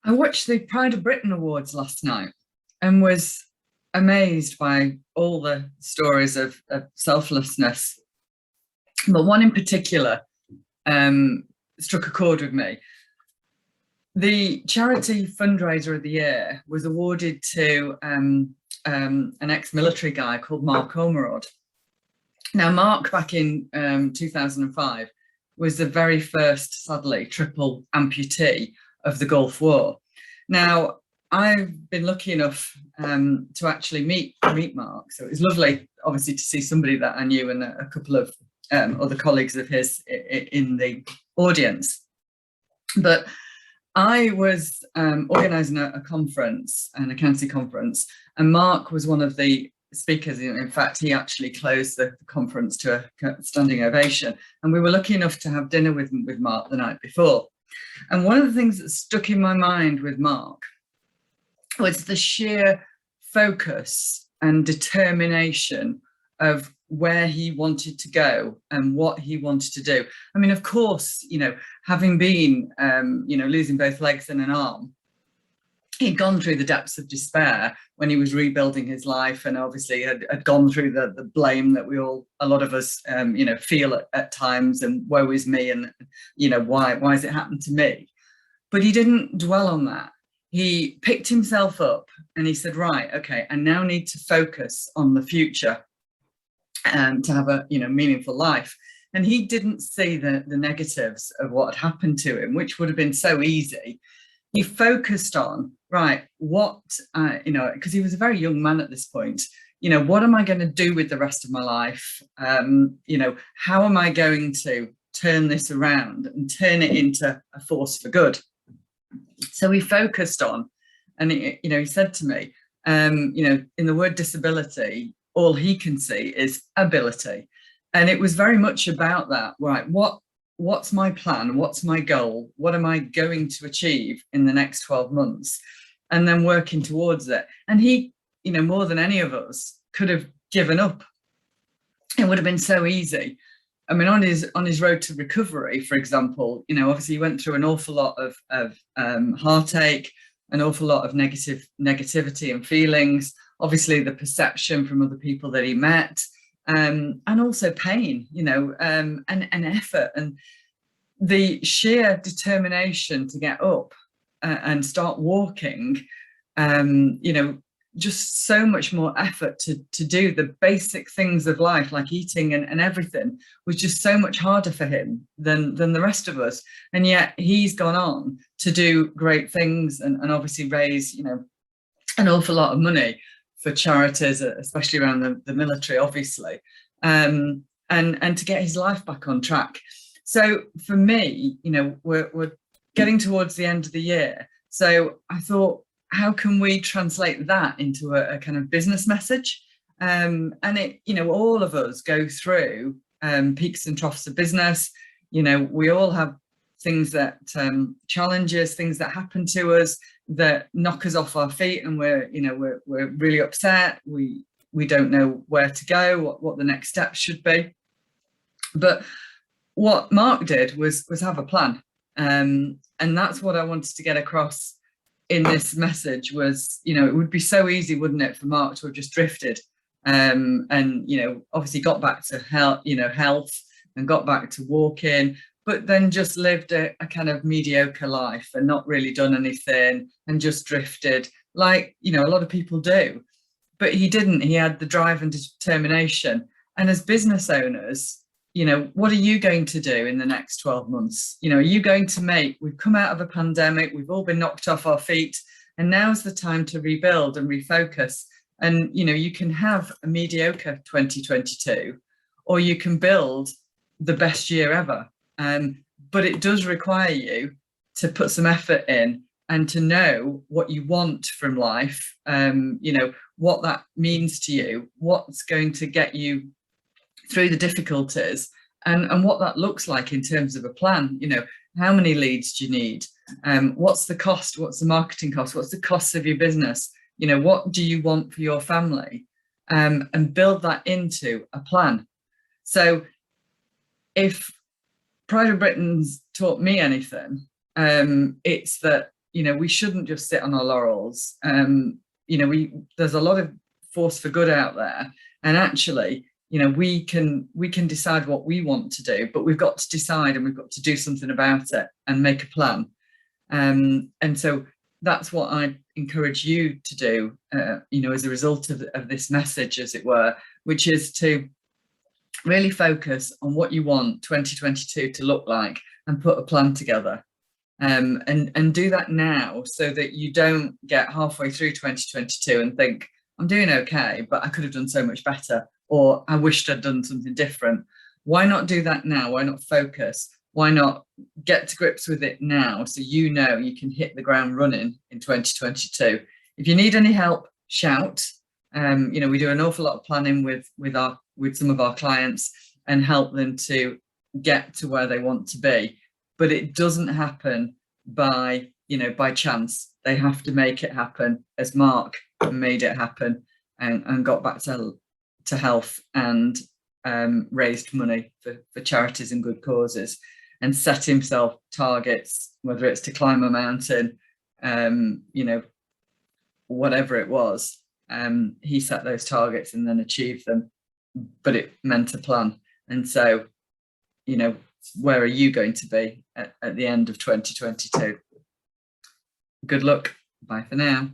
I watched the Pride of Britain Awards last night and was amazed by all the stories of selflessness. But one in particular um, struck a chord with me. The charity fundraiser of the year was awarded to an ex-military guy called Mark Ormerod. Now, Mark, back in 2005, was the very first, sadly, triple amputee of the Gulf War. Now, I've been lucky enough to actually meet Mark, so it was lovely, obviously, to see somebody that I knew and a couple of other colleagues of his in the audience. But I was organising a conference, an accountancy conference, and Mark was one of the speakers. In fact, he actually closed the conference to a standing ovation, and we were lucky enough to have dinner with Mark the night before. And one of the things that stuck in my mind with Mark was the sheer focus and determination of where he wanted to go and what he wanted to do. I mean, of course, having been, losing both legs and an arm, he'd gone through the depths of despair when he was rebuilding his life, and obviously had gone through the blame that a lot of us, feel at times, and woe is me, and, why has it happened to me? But he didn't dwell on that. He picked himself up and he said, right, okay, I now need to focus on the future and to have a meaningful life. And he didn't see the negatives of what had happened to him, which would have been so easy. He focused on, right, what, because he was a very young man at this point, what am I going to do with the rest of my life? How am I going to turn this around and turn it into a force for good? So he focused on, and he said to me, in the word disability, all he can see is ability. And it was very much about that, right? What's my plan? What's my goal? What am I going to achieve in the next 12 months? And then working towards it. And he, more than any of us, could have given up. It would have been so easy. I mean, on his road to recovery, for example, obviously he went through an awful lot of heartache, an awful lot of negativity and feelings, obviously the perception from other people that he met, and also pain, and effort, and the sheer determination to get up and start walking, just so much more effort to do the basic things of life, like eating and everything, was just so much harder for him than the rest of us. And yet he's gone on to do great things and obviously raise, an awful lot of money for charities, especially around the military, obviously, and to get his life back on track. So for me, we're getting towards the end of the year. So I thought, how can we translate that into a kind of business message? And it, all of us go through peaks and troughs of business. We all have things that challenges, things that happen to us that knock us off our feet, and we're really upset. We don't know where to go, what the next step should be. But what Mark did was have a plan, and that's what I wanted to get across in this message. Was, it would be so easy, wouldn't it, for Mark to have just drifted, and obviously got back to health and got back to walking, but then just lived a kind of mediocre life and not really done anything and just drifted, like, a lot of people do. But he didn't. He had the drive and determination. And as business owners, what are you going to do in the next 12 months? Are you going to we've come out of a pandemic, we've all been knocked off our feet, and now's the time to rebuild and refocus. And, you can have a mediocre 2022, or you can build the best year ever. But it does require you to put some effort in and to know what you want from life, what that means to you, what's going to get you through the difficulties, and what that looks like in terms of a plan. How many leads do you need? What's the cost? What's the marketing cost? What's the cost of your business? What do you want for your family? And build that into a plan. So if Pride of Britain's taught me anything, it's that you know, we shouldn't just sit on our laurels. You know, there's a lot of force for good out there, and actually, you know, we can decide what we want to do, but we've got to decide and we've got to do something about it and make a plan. And so that's what I encourage you to do, you know, as a result of this message, as it were, which is to really focus on what you want 2022 to look like and put a plan together. And do that now, so that you don't get halfway through 2022 and think, I'm doing okay, but I could have done so much better, or I wished I'd done something different. Why not do that now? Why not focus? Why not get to grips with it now, so you know you can hit the ground running in 2022? If you need any help, shout. You know, we do an awful lot of planning with some of our clients and help them to get to where they want to be. But it doesn't happen by, you know, by chance. They have to make it happen, as Mark made it happen and got back to health and raised money for charities and good causes, and set himself targets, whether it's to climb a mountain, you know, whatever it was. He set those targets and then achieved them, but it meant a plan. And so, you know, where are you going to be at the end of 2022? Good luck. Bye for now.